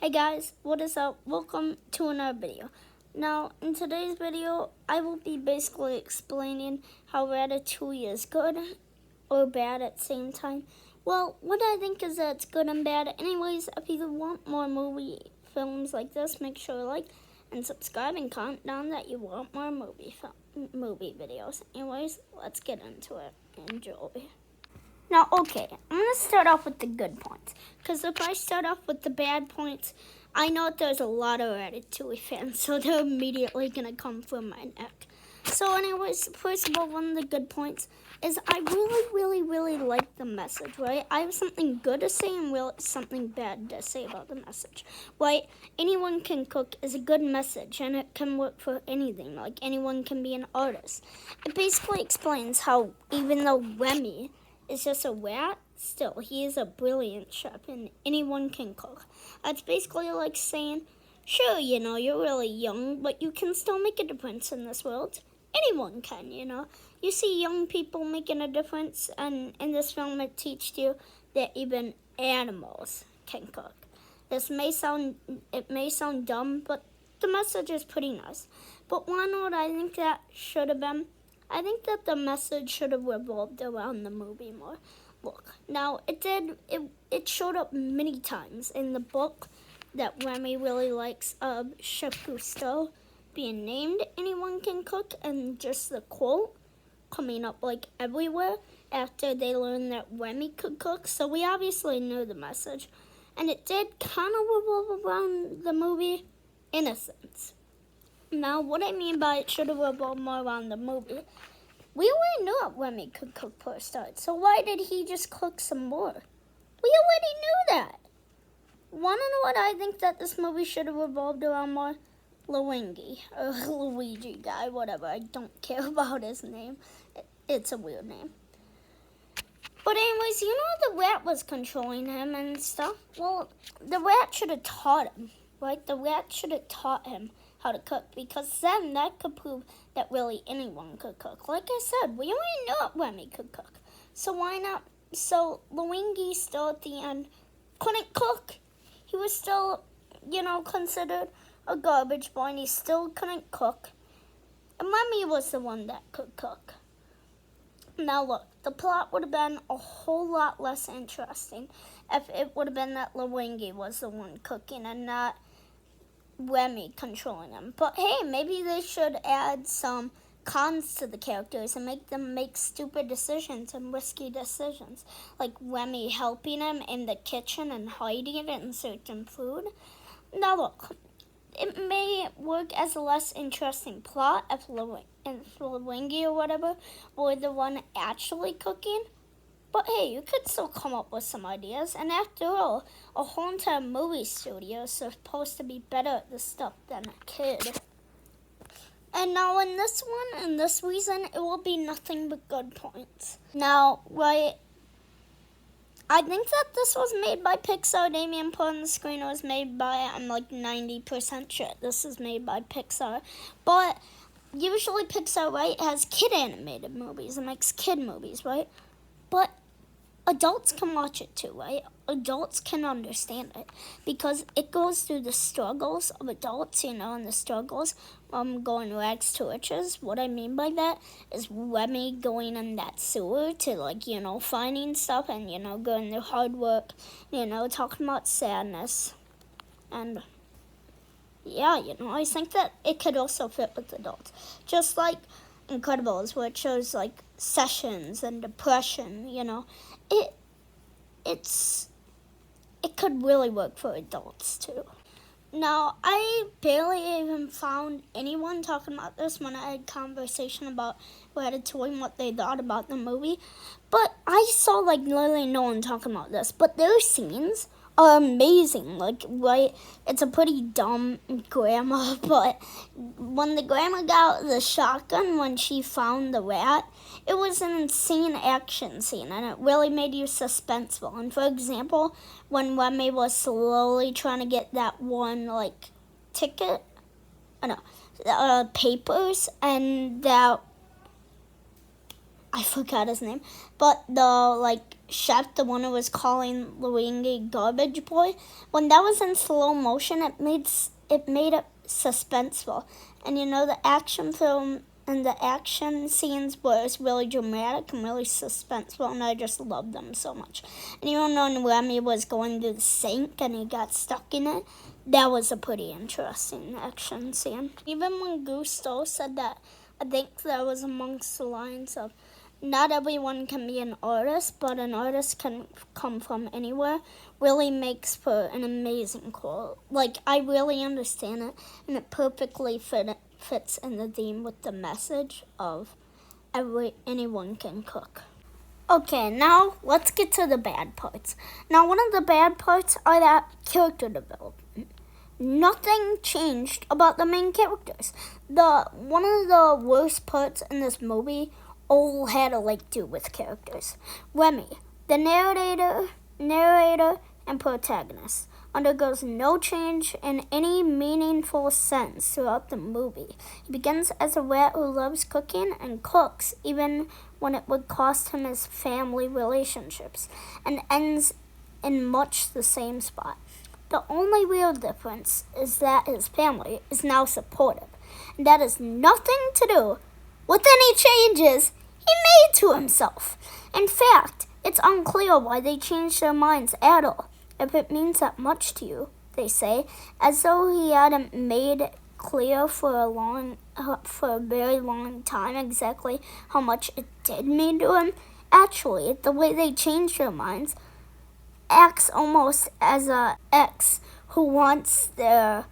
Hey guys, what is up? Welcome to another video. Now, in today's video, I will be basically explaining how Ratatouille is good or bad at the same time. Well, what I think is that it's good and bad. Anyways, if you want more films like this, make sure to like and subscribe and comment down that you want more movie videos. Anyways, let's get into it. Enjoy. Now, okay, I'm going to start off with the good points. Because if I start off with the bad points, I know that there's a lot of Ratatouille fans, so they're immediately going to come for my neck. So anyways, first of all, one of the good points is I really like the message, right? I have something good to say and something bad to say about the message, right? Anyone can cook is a good message, and it can work for anything. Like, anyone can be an artist. It basically explains how even though Remy is just a rat, still, he is a brilliant chef and anyone can cook. That's basically like saying, sure, you're really young, but you can still make a difference in this world. Anyone can, You see young people making a difference, and in this film it teaches you that even animals can cook. It may sound dumb, but the message is pretty nice. But one what I think that should have been, I think that the message should have revolved around the movie more. Look, now it showed up many times in the book that Remy really likes Chef Cousteau being named Anyone Can Cook, and just the quote coming up like everywhere after they learned that Remy could cook. So we obviously knew the message. And it did kind of revolve around the movie in a sense. Now, what I mean by it should have revolved more around the movie, we already knew that Remy could cook for a start, so why did he just cook some more? We already knew that. Want to know what I think that this movie should have revolved around more? Luigi, or Luigi guy, whatever. I don't care about his name. It's a weird name. But anyways, the rat was controlling him and stuff. Well, the rat should have taught him, right? The rat should have taught him how to cook, because then that could prove that really anyone could cook. Like I said, we already knew that Remy could cook. So why not? So Luigi still at the end couldn't cook. He was still, considered a garbage boy, and he still couldn't cook. And Remy was the one that could cook. Now look, the plot would have been a whole lot less interesting if it would have been that Luigi was the one cooking and not Remy controlling him. But hey, maybe they should add some cons to the characters and make them make stupid decisions and risky decisions, like Remy helping him in the kitchen and hiding it in certain food. Now look, it may work as a less interesting plot if Luigi or whatever were the one actually cooking. But hey, you could still come up with some ideas. And after all, a whole entire movie studio is supposed to be better at this stuff than a kid. And now in this one, in this reason, it will be nothing but good points. Now, right, I think that this was made by Pixar. Damien put on the screen it was made by, I'm like 90% sure this is made by Pixar. But usually Pixar, right, has kid animated movies. It makes kid movies, right? But adults can watch it too, right? Adults can understand it because it goes through the struggles of adults, and the struggles going rags to riches. What I mean by that is Remy going in that sewer to finding stuff and, going through hard work, talking about sadness. And yeah, I think that it could also fit with adults. Just like Incredibles, where it shows like sessions and depression, it could really work for adults too. Now, I barely even found anyone talking about this when I had conversation about Ratatouille and what they thought about the movie, but I saw literally no one talking about this. But their scenes are amazing. Right, it's a pretty dumb grandma, but when the grandma got the shotgun when she found the rat, it was an insane action scene, and it really made you suspenseful. And for example, when Remy was slowly trying to get that one ticket, papers, and that I forgot his name, but the chef, the one who was calling Luigi Garbage Boy, when that was in slow motion, it made it suspenseful. And the action film and the action scenes was really dramatic and really suspenseful, and I just loved them so much. And even when Remy was going to the sink and he got stuck in it, that was a pretty interesting action scene. Even when Gusteau said that, I think that was amongst the lines of, not everyone can be an artist, but an artist can come from anywhere, really makes for an amazing quote. I really understand it, and it perfectly fits in the theme with the message of anyone can cook. Okay, now let's get to the bad parts. Now, one of the bad parts are that character development. Nothing changed about the main characters. One of the worst parts in this movie all had to do with characters. Remy, the narrator and protagonist, undergoes no change in any meaningful sense throughout the movie. He begins as a rat who loves cooking and cooks even when it would cost him his family relationships, and ends in much the same spot. The only real difference is that his family is now supportive, and that has nothing to do with any changes he made to himself. In fact, it's unclear why they changed their minds at all. If it means that much to you, they say, as though he hadn't made it clear for a very long time exactly how much it did mean to him. Actually, the way they changed their minds acts almost as a ex who wants their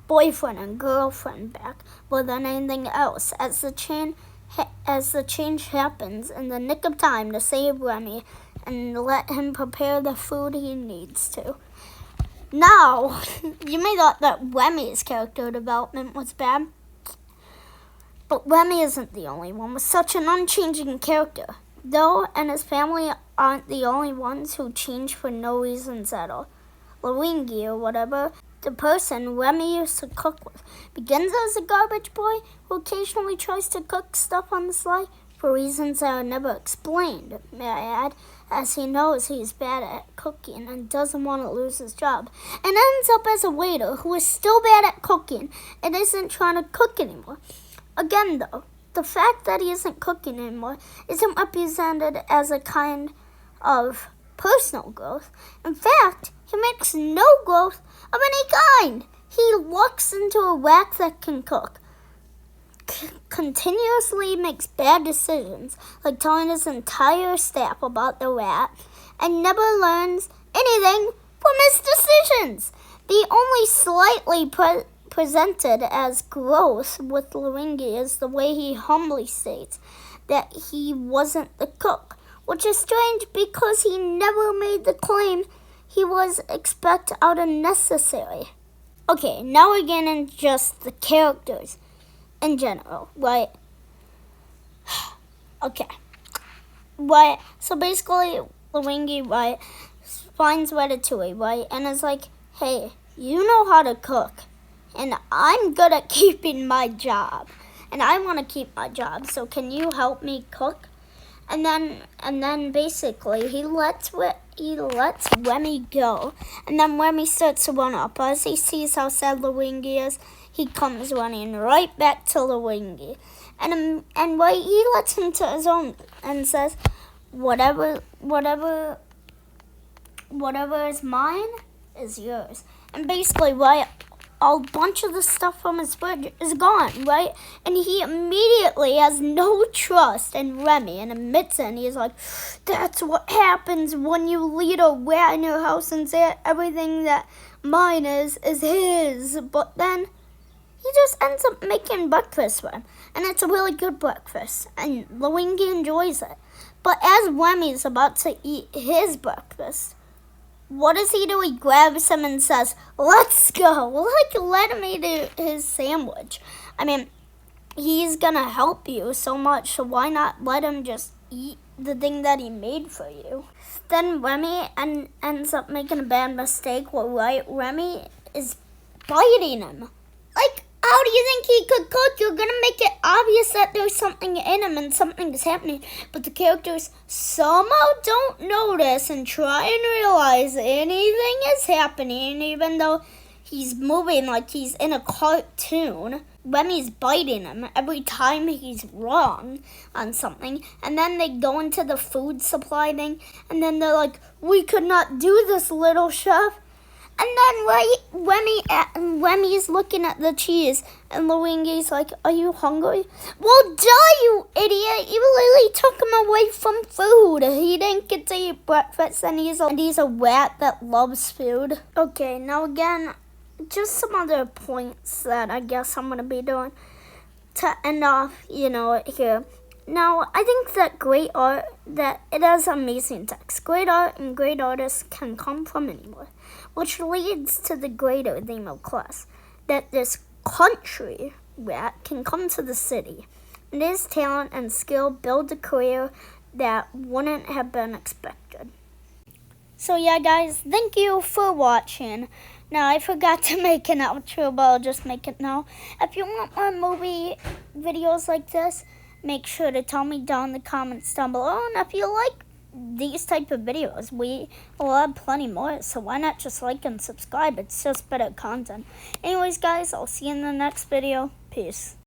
boyfriend and girlfriend back more than anything else, as the change happens in the nick of time to save Remy and let him prepare the food he needs to. Now, you may thought that Remy's character development was bad, but Remy isn't the only one with such an unchanging character. Though and his family aren't the only ones who change for no reasons at all. Luigi, or whatever, the person Remy used to cook with, begins as a garbage boy who occasionally tries to cook stuff on the sly for reasons that are never explained, may I add, as he knows he's bad at cooking and doesn't want to lose his job, and ends up as a waiter who is still bad at cooking and isn't trying to cook anymore. Again, though, the fact that he isn't cooking anymore isn't represented as a kind of personal growth. In fact, he makes no growth of any kind. He looks into a rat that can cook, continuously makes bad decisions, like telling his entire staff about the rat, and never learns anything from his decisions. The only slightly presented as growth with Luigi is the way he humbly states that he wasn't the cook, which is strange because he never made the claim he was expect out of necessary. Okay, now we're getting just the characters in general, right? Okay. Right, so basically Luigi, right, finds Ratatouille, right, and is like, hey, you know how to cook, and I'm good at keeping my job, and I want to keep my job, so can you help me cook? And then basically he lets Remy go, and then Remy starts to run up. As he sees how sad Luigi is, he comes running right back to Luigi, and right, he lets him to his own and says, whatever is mine is yours. And basically, right, a bunch of the stuff from his fridge is gone, right? And he immediately has no trust in Remy and admits it. And he's like, that's what happens when you lead a rat in your house and say everything that mine is his. But then he just ends up making breakfast for him. And it's a really good breakfast. And Luigi enjoys it. But as Remy's about to eat his breakfast, what does he do? He grabs him and says, let's go. Let him eat his sandwich. I mean, he's going to help you so much, so why not let him just eat the thing that he made for you? Then Remy ends up making a bad mistake where Remy is biting him. how do you think he could cook? You're gonna make it obvious that there's something in him and something is happening. But the characters somehow don't notice and try and realize anything is happening, even though he's moving like he's in a cartoon. Remy's biting him every time he's wrong on something. And then they go into the food supply thing. And then they're like, we could not do this, little chef. And then Remy's looking at the cheese. And Luigi's like, are you hungry? Well, duh, you idiot. You literally took him away from food. He didn't get to eat breakfast. And he's a rat that loves food. Okay, now again, just some other points that I guess I'm going to be doing to end off, here. Now, I think that great art, that it has amazing text. Great art and great artists can come from anywhere, which leads to the greater theme of class, that this country rat can come to the city, and his talent and skill build a career that wouldn't have been expected. So yeah, guys, thank you for watching. Now, I forgot to make an outro, but I'll just make it now. If you want more movie videos like this, make sure to tell me down in the comments down below. And if you like these type of videos, we will have plenty more. So why not just like and subscribe? It's just better content. Anyways, guys, I'll see you in the next video. Peace.